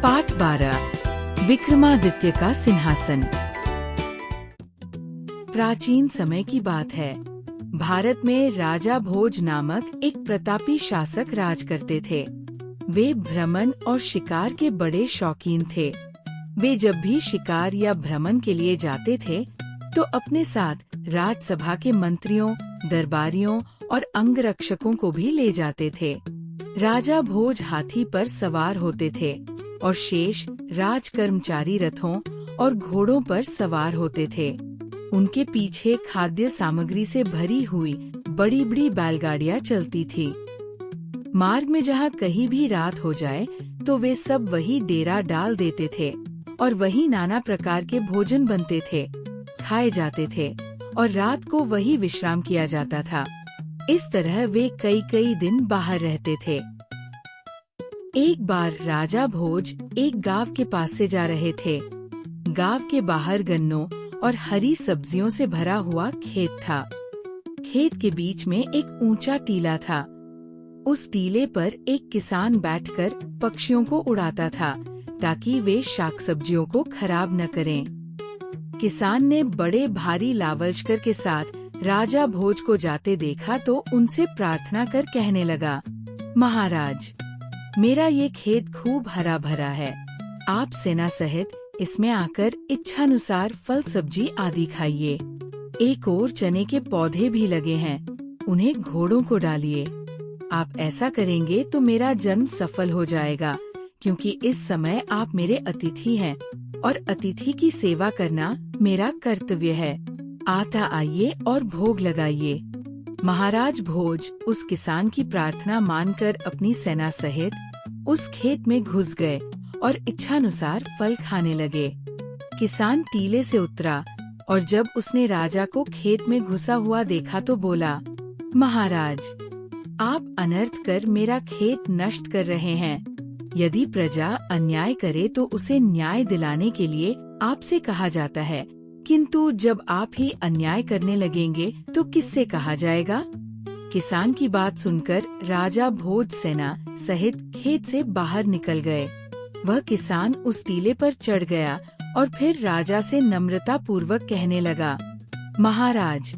पाठ 12 विक्रमादित्य का सिंहासन। प्राचीन समय की बात है। भारत में राजा भोज नामक एक प्रतापी शासक राज करते थे। वे भ्रमण और शिकार के बड़े शौकीन थे। वे जब भी शिकार या भ्रमण के लिए जाते थे तो अपने साथ राजसभा के मंत्रियों, दरबारियों और अंगरक्षकों को भी ले जाते थे। राजा भोज हाथी पर सवार होते थे और शेष राज कर्मचारी रथों और घोड़ों पर सवार होते थे। उनके पीछे खाद्य सामग्री से भरी हुई बड़ी बड़ी बैलगाड़ियां चलती थी। मार्ग में जहाँ कहीं भी रात हो जाए तो वे सब वही डेरा डाल देते थे और वही नाना प्रकार के भोजन बनते थे, खाए जाते थे और रात को वही विश्राम किया जाता था। इस तरह वे कई दिन बाहर रहते थे। एक बार राजा भोज एक गांव के पास से जा रहे थे। गांव के बाहर गन्नों और हरी सब्जियों से भरा हुआ खेत था। खेत के बीच में एक ऊंचा टीला था। उस टीले पर एक किसान बैठकर पक्षियों को उड़ाता था ताकि वे शाक सब्जियों को खराब न करें। किसान ने बड़े भारी लावलचकर के साथ राजा भोज को जाते देखा तो उनसे प्रार्थना कर कहने लगा, महाराज, मेरा ये खेत खूब हरा भरा है। आप सेना सहित इसमें आकर इच्छानुसार फल सब्जी आदि खाइए। एक और चने के पौधे भी लगे हैं, उन्हें घोड़ों को डालिए। आप ऐसा करेंगे तो मेरा जन्म सफल हो जाएगा, क्योंकि इस समय आप मेरे अतिथि हैं और अतिथि की सेवा करना मेरा कर्तव्य है। आता आइए और भोग लगाइए। महाराज भोज उस किसान की प्रार्थना मानकर अपनी सेना सहित उस खेत में घुस गए और इच्छानुसार फल खाने लगे। किसान टीले से उतरा और जब उसने राजा को खेत में घुसा हुआ देखा तो बोला, महाराज, आप अनर्थ कर मेरा खेत नष्ट कर रहे हैं। यदि प्रजा अन्याय करे तो उसे न्याय दिलाने के लिए आपसे कहा जाता है, किंतु जब आप ही अन्याय करने लगेंगे तो किससे कहा जाएगा? किसान की बात सुनकर राजा भोज सेना सहित खेत से बाहर निकल गए। वह किसान उस टीले पर चढ़ गया और फिर राजा से नम्रता पूर्वक कहने लगा, महाराज,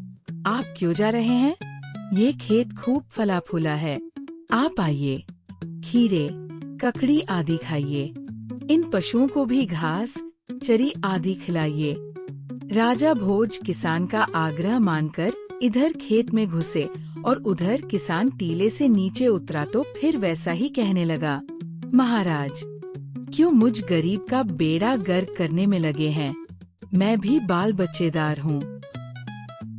आप क्यों जा रहे हैं? ये खेत खूब फला फूला है। आप आइए, खीरे, ककड़ी आदि खाइए। इन पशुओं को भी घास, चरी आदि खिलाइए। राजा भोज किसान का आग्रह मानकर इधर खेत में घुसे और उधर किसान टीले से नीचे उतरा तो फिर वैसा ही कहने लगा, महाराज, क्यों मुझ गरीब का बेड़ा गर्क करने में लगे हैं? मैं भी बाल बच्चेदार हूँ।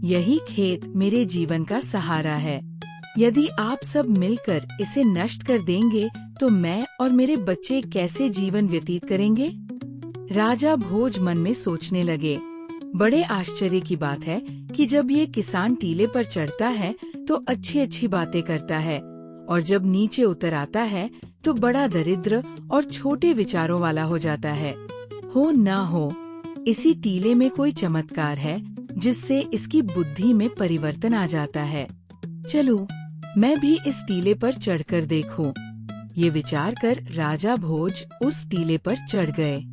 यही खेत मेरे जीवन का सहारा है। यदि आप सब मिलकर इसे नष्ट कर देंगे तो मैं और मेरे बच्चे कैसे जीवन व्यतीत करेंगे? राजा भोज मन में सोचने लगे, बड़े आश्चर्य की बात है कि जब ये किसान टीले पर चढ़ता है तो अच्छी बातें करता है और जब नीचे उतर आता है तो बड़ा दरिद्र और छोटे विचारों वाला हो जाता है। हो न हो, इसी टीले में कोई चमत्कार है जिससे इसकी बुद्धि में परिवर्तन आ जाता है। चलो, मैं भी इस टीले पर चढ़कर देखूं। ये विचार कर राजा भोज उस टीले पर चढ़ गए।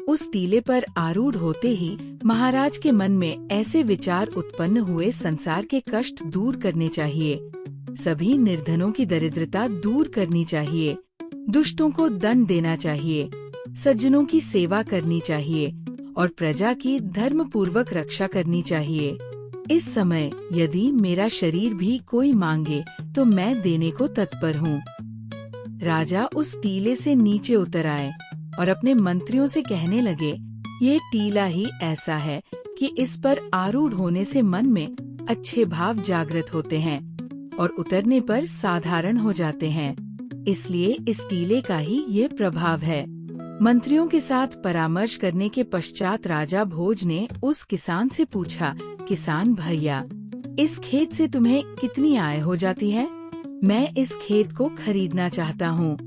उस टीले पर आरूढ़ होते ही महाराज के मन में ऐसे विचार उत्पन्न हुए, संसार के कष्ट दूर करने चाहिए, सभी निर्धनों की दरिद्रता दूर करनी चाहिए, दुष्टों को दंड देना चाहिए, सज्जनों की सेवा करनी चाहिए और प्रजा की धर्म पूर्वक रक्षा करनी चाहिए। इस समय यदि मेरा शरीर भी कोई मांगे तो मैं देने को तत्पर हूँ। राजा उस टीले से नीचे उतर आए और अपने मंत्रियों से कहने लगे, ये टीला ही ऐसा है कि इस पर आरूढ़ होने से मन में अच्छे भाव जागृत होते हैं और उतरने पर साधारण हो जाते हैं। इसलिए इस टीले का ही ये प्रभाव है। मंत्रियों के साथ परामर्श करने के पश्चात राजा भोज ने उस किसान से पूछा, किसान भैया, इस खेत से तुम्हें कितनी आय हो जाती है? मैं इस खेत को खरीदना चाहता हूँ।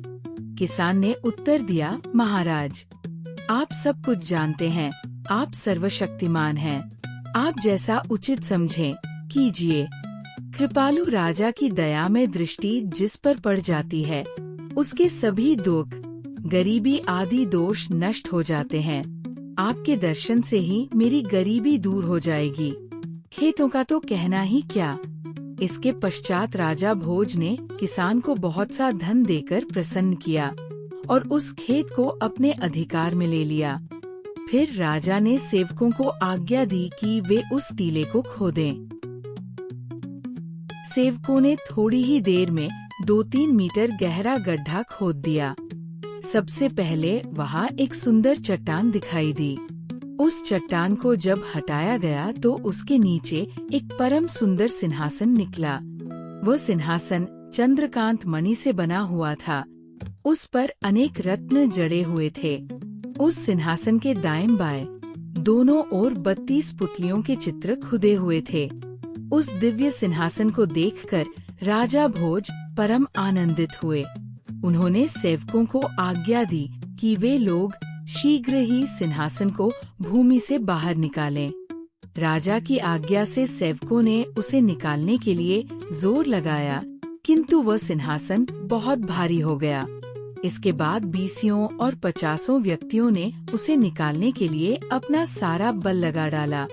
किसान ने उत्तर दिया, महाराज, आप सब कुछ जानते हैं, आप सर्वशक्तिमान हैं, आप जैसा उचित समझें कीजिए। कृपालु राजा की दया में दृष्टि जिस पर पड़ जाती है उसके सभी दुख, गरीबी आदि दोष नष्ट हो जाते हैं। आपके दर्शन से ही मेरी गरीबी दूर हो जाएगी। खेतों का तो कहना ही क्या। इसके पश्चात राजा भोज ने किसान को बहुत सा धन देकर प्रसन्न किया और उस खेत को अपने अधिकार में ले लिया। फिर राजा ने सेवकों को आज्ञा दी कि वे उस टीले को खोदें। सेवकों ने थोड़ी ही देर में 2-3 मीटर गहरा गड्ढा खोद दिया। सबसे पहले वहाँ एक सुंदर चट्टान दिखाई दी। उस चट्टान को जब हटाया गया तो उसके नीचे एक परम सुंदर सिंहासन निकला। वह सिंहासन चंद्रकांत मणि से बना हुआ था। उस पर अनेक रत्न जड़े हुए थे। उस सिंहासन के दाएं बाएं दोनों ओर 32 पुतलियों के चित्र खुदे हुए थे। उस दिव्य सिंहासन को देखकर राजा भोज परम आनंदित हुए। उन्होंने सेवकों को आज्ञा दी कि वे लोग शीघ्र ही सिंहासन को भूमि से बाहर निकालें। राजा की आज्ञा से सेवकों ने उसे निकालने के लिए जोर लगाया, किंतु वह सिंहासन बहुत भारी हो गया। इसके बाद 20 और 50 व्यक्तियों ने उसे निकालने के लिए अपना सारा बल लगा डाला,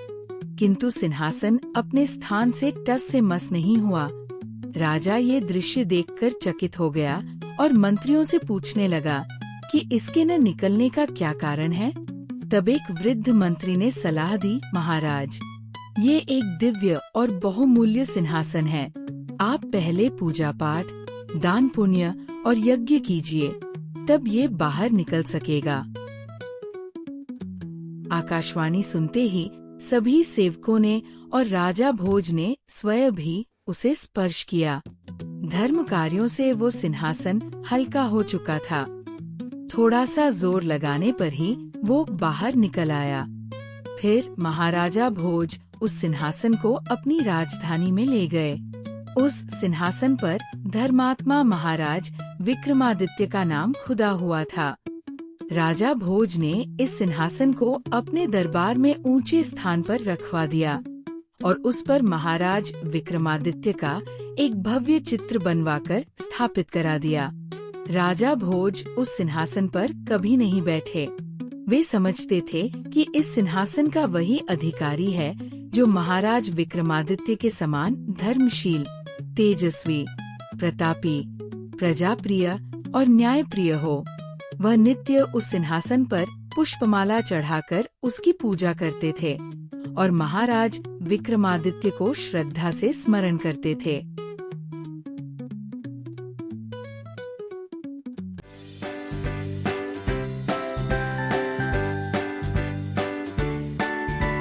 किंतु सिंहासन अपने स्थान से टस से मस नहीं हुआ। राजा ये दृश्य देखकर चकित हो गया और मंत्रियों से पूछने लगा कि इसके न निकलने का क्या कारण है। तब एक वृद्ध मंत्री ने सलाह दी, महाराज, ये एक दिव्य और बहुमूल्य सिंहासन है। आप पहले पूजा पाठ, दान पुण्य और यज्ञ कीजिए, तब ये बाहर निकल सकेगा। आकाशवाणी सुनते ही सभी सेवकों ने और राजा भोज ने स्वयं भी उसे स्पर्श किया। धर्म कार्यों से वो सिंहासन हल्का हो चुका था। थोड़ा सा जोर लगाने पर ही वो बाहर निकल आया। फिर महाराजा भोज उस सिंहासन को अपनी राजधानी में ले गए। उस सिंहासन पर धर्मात्मा महाराज विक्रमादित्य का नाम खुदा हुआ था। राजा भोज ने इस सिंहासन को अपने दरबार में ऊंचे स्थान पर रखवा दिया और उस पर महाराज विक्रमादित्य का एक भव्य चित्र बनवाकर स्थापित करा दिया। राजा भोज उस सिंहासन पर कभी नहीं बैठे। वे समझते थे कि इस सिंहासन का वही अधिकारी है जो महाराज विक्रमादित्य के समान धर्मशील, तेजस्वी, प्रतापी, प्रजाप्रिय और न्यायप्रिय हो। वह नित्य उस सिंहासन पर पुष्पमाला चढ़ाकर उसकी पूजा करते थे और महाराज विक्रमादित्य को श्रद्धा से स्मरण करते थे।